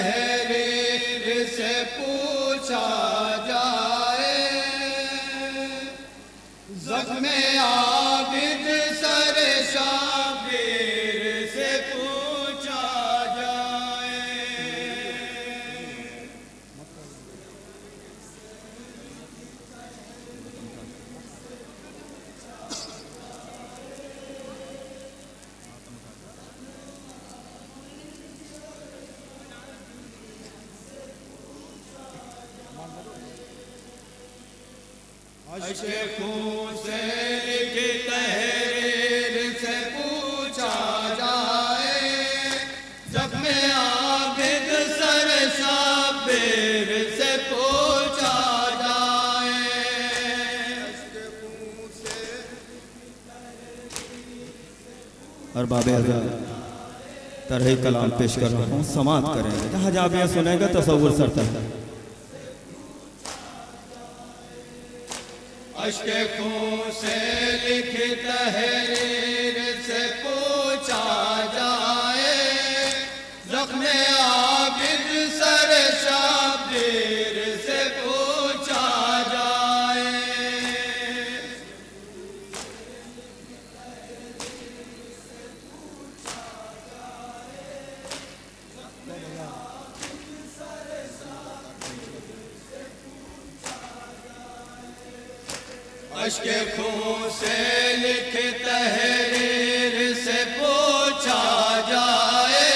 तहरीर से पूछा जाए, ज़ख्म आबिद सर शाबीर से पूछा जाए। अश्के खून से लिखी तहरीर से पूछा जाए, ज़ख्म आबिद सर शाबीर से पूछा जाए। अश्के खून से अरबाब आज़ाद तरह कलाम पेश कर रहा हूँ, समात करेंगे। जहाँ जाबिया सुनेगा तसव्वुर सरता है। अश्के खून से लिखी तहरीर से पूछा जाए, ज़ख्म आबिद सर शाबीर से पूछा जाए। अश्के खून से लिखी तहरीर से पूछा जाए,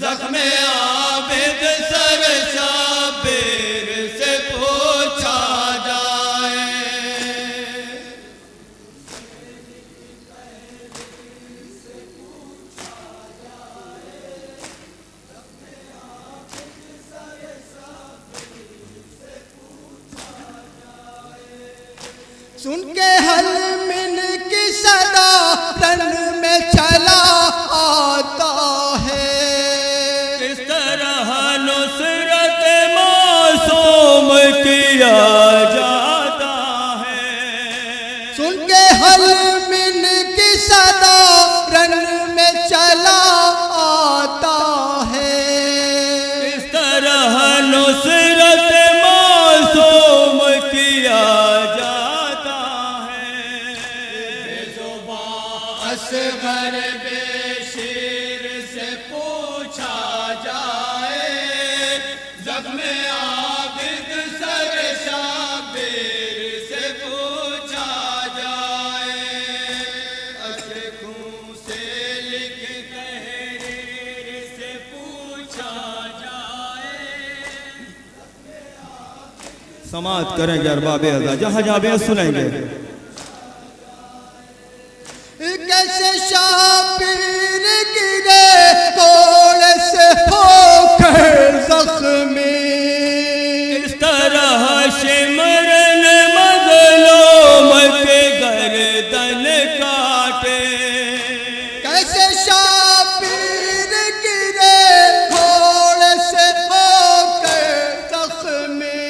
ज़ख्म आबिद सर शाबीर से पूछा जाए। सुन के हल मिन की सदा रन में चला आता है, किस तरह नुसरत मासूम किया जाता है। सुन के हल मिन की सदा रन में चला आता है, किस तरह नुसरत मासूम किया असगर बेशीर से पूछा जाए, ज़ख्म आबिद सर शाबीर से पूछा जाए। अश्के खून से लिखी तहरीर से पूछा जाए। समात करेंगे अरबाब आज़ाद। जहाँ जाबिया सुनेंगे। कैसे शाबीर गिरे तोड़ से होकर ज़ख्मी, किस तरह शिमरन मज़लूम के गर्दन काटे। कैसे शाबीर गिरे तोड़ से होकर ज़ख्मी,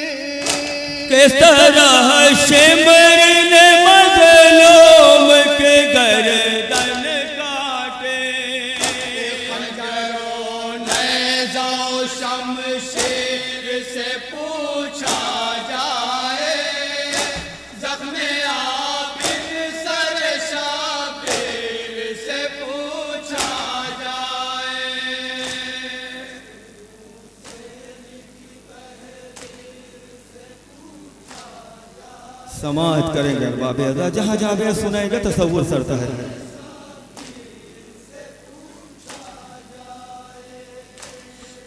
किस तरह शिमरन मज़लूम के गर्दन काटे। खंजरों नेज़ों शमशीर से पूछा जाए, ज़ख्म आबिद सर शाबीर से पूछा जाए। समात करेंगे अरबाब आज़ाद। जहाँ जाबिया सुनेंगे तसव्वुर सरता है।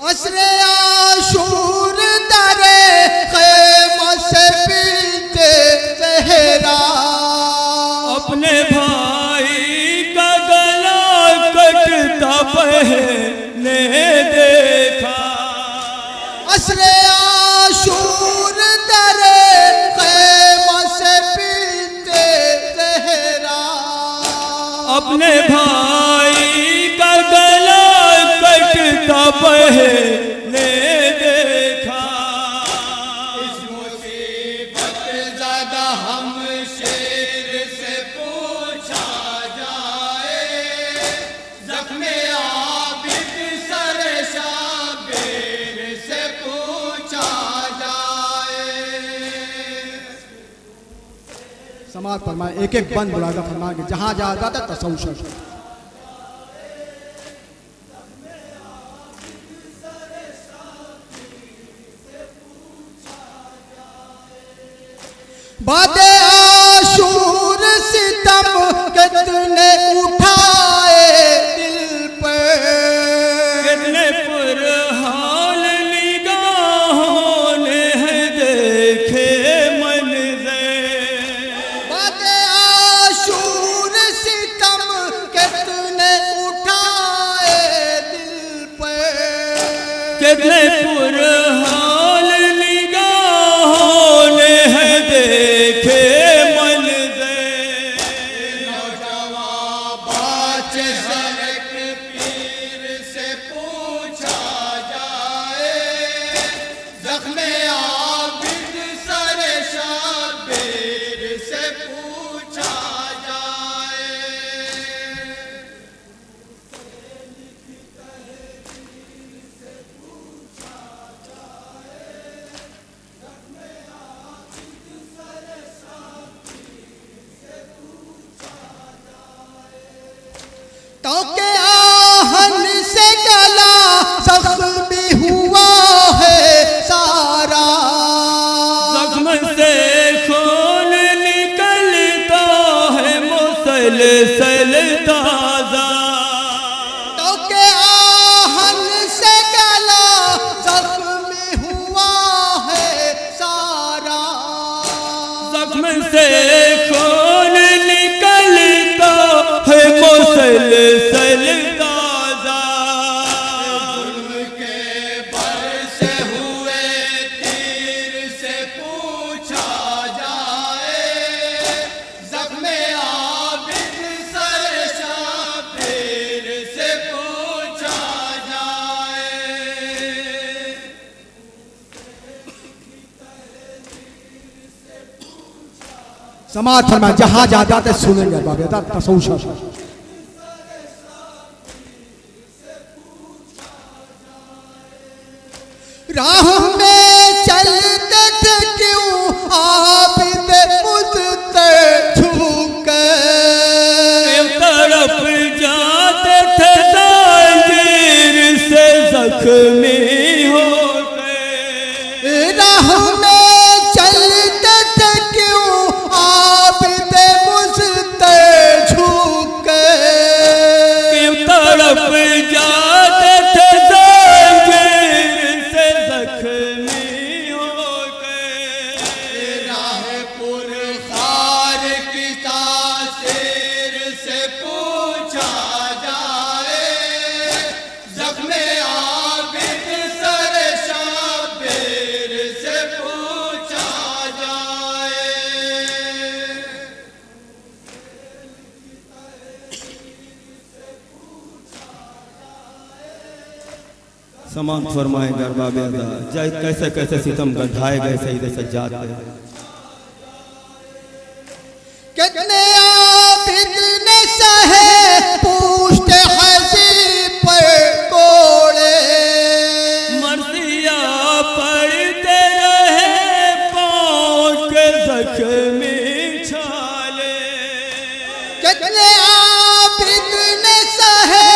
असरे आशूर दरे ख़ैमा से पीते ज़हरा, अपने भाई का गला कटता पहने देखा। असरे आशूर दरे ख़ैमा से पीते ज़हरा, अपने भाई का गला कटता पहने देखा। इस मुसीबत ज़दा हम शेर से पूछा जाए, ज़ख्म आबिद सर शाबीर समाज फरमाए एक एक बंद बुलाकर फरमाए कि जहाँ जहाँ जाता तसव्वुफ बादे आशूर सितम कितने उठाए दिल पर कितने पुरहाल निगाहों ने है देखे मंज़र। बादे आशूर सितम कितने उठाए दिल पर कितने पुरहाल निगाहों ने है देखे मंज़र। नौजवान बाचे सड़क पीर से पूछा जाए जख्मे आबिद सर शाबीर से पूछा जाए। तो के आहन से गला जख्मी हुआ है सारा जख्म से खून निकलता है मुसलसल ताज़ा। तो के आहन से गला जख्मी हुआ है सारा जख्म से खून निकलता है मुसलसल ताज़ा। के बरसे हुए तीर से पूछा जाए जख्मे आबिद सर शाबीर से पूछा जाए। समाज फरमा जहां जाते सुनेंगे बाबा तसव्वुफ राह में चलते थे क्यों आबिद मुझते झुके तरफ जाते थे ताजीर से जख्मी हो गए। राह में चलते थे क्यों आबिद मुझते झुके तरफ जाते थे ताजीर से जख्मी हो गए। राहपुर खार की तासीर से पूछा जाए जख्मे आबिद सर शाबीर से पूछा जाए। समात फरमाए गरबा बेदा जाए कैसे कैसे सितम गंधाए गए सईद सज्जाद पे। कितने आबिद ने सहे पूछते हसी पर कोड़े मर्सिया पड़ते रहे पाँव के जख्मी छाले। कितने आबिद ने सहे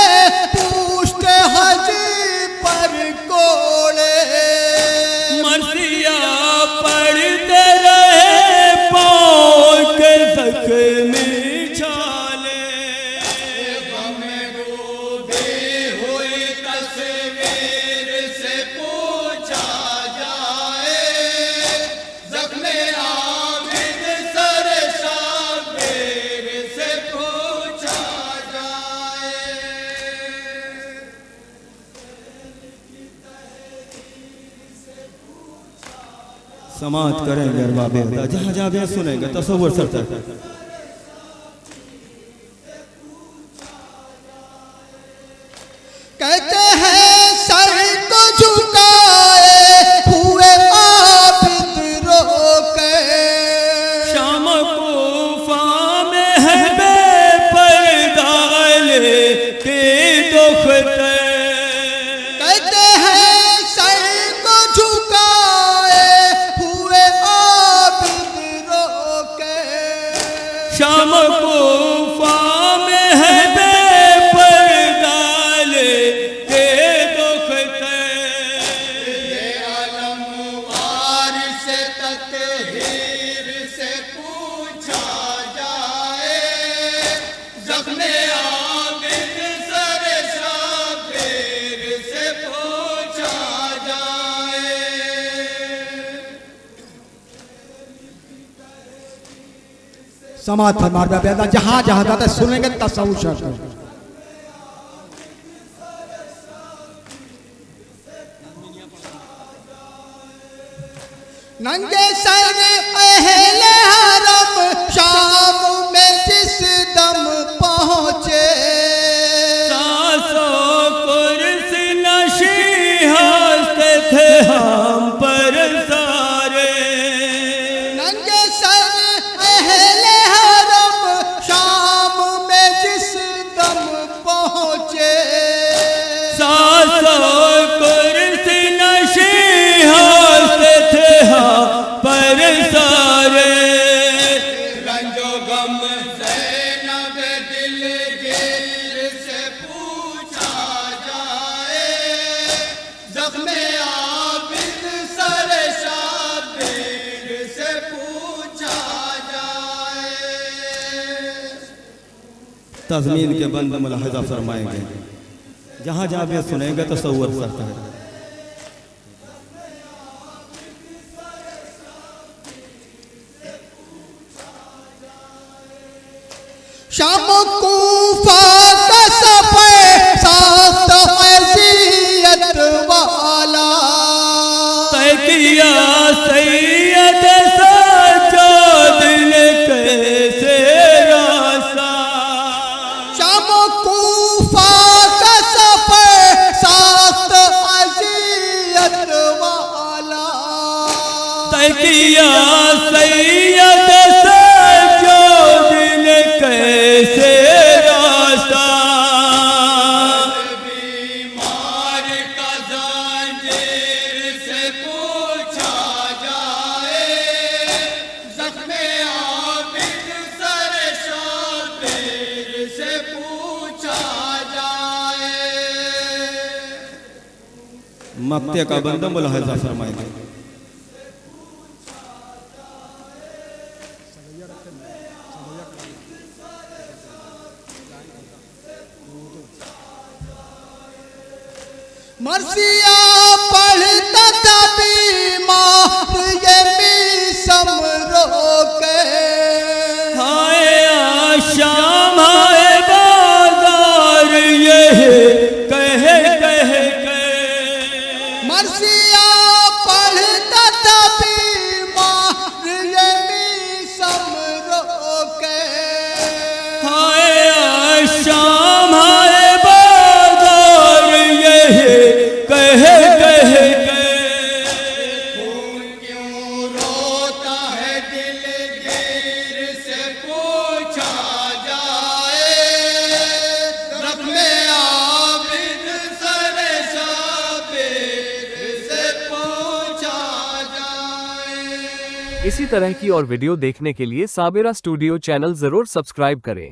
पूछते हसी पर कोड़े मर्सिया पड़ते रहे पाँव के जख्मी छाले। हुई तस्वीर से पूछा जाए जख्मे आबिद सर शाबीर से पूछा जाए। समात करें गरबा बेदा जहाँ जहाँ भी सुनेंगे तसव्वुर सर तक। कहते हैं सर को झुकाए हुए आबिद रोके शाम कूफा में है बेपर्दा के दुखते। कहते हैं सर को झुकाए हुए आबिद रोके ततहीर से पूछा जाए, जख्मे आबिद सर शाबीर से पूछा जाए। समाज फरमा बेदा जहां जहां जाते सुनेंगे तसव्वुर शर्त है। नंगे सर अहले हरम शाम में जिस दम पहुँचे, सासों कुर्सी नशी हंसते थे हम पर सारे। नंगे सर अहले हरम शाम में जिस दम पहुँचे, सासों कुर्सी नशी हंसते थे हम पर सारे। रंजो गम ज़ैनब दिलगीर से पूछा जाए, ज़ख्मे आबिद सर शाबीर से पूछा जाए। तज़मीन के बंद मुलाहिज़ा फरमाएंगे, जहाँ जहाँ भी सुनेंगे तसव्वुर करता है। शाम कूफा का सफर साथ अज़ियत वाला, तय किया सैयद सज्जाद ने कैसे रास्ता। शाम कूफा का सफर साथ अज़ियत वाला, तय किया सैयद सज्जाद ने कैसे रास्ता। बीमार का ज़ंजीर से पूछा जाए, ज़ख्मे आबिद सर शाबीर से पूछा जाए। मक्ते का बंद मुलाहिज़ा फरमाएंगे। मर्सिया पढ़ता था बीमार ये मीसम रोके, हाय आशाम हाय बाजार ये कह कह के। मर्सिया पढ़ता था बीमार ये मीसम रोके, हाय आशाम हाय बाजार ये कह कह के। खून क्यों रोता है दिलगीर से पूछा जाए, ज़ख्मे आबिद सर शाबीर से पूछा जाए। इसी तरह की और वीडियो देखने के लिए साबिरा स्टूडियो चैनल जरूर सब्सक्राइब करें।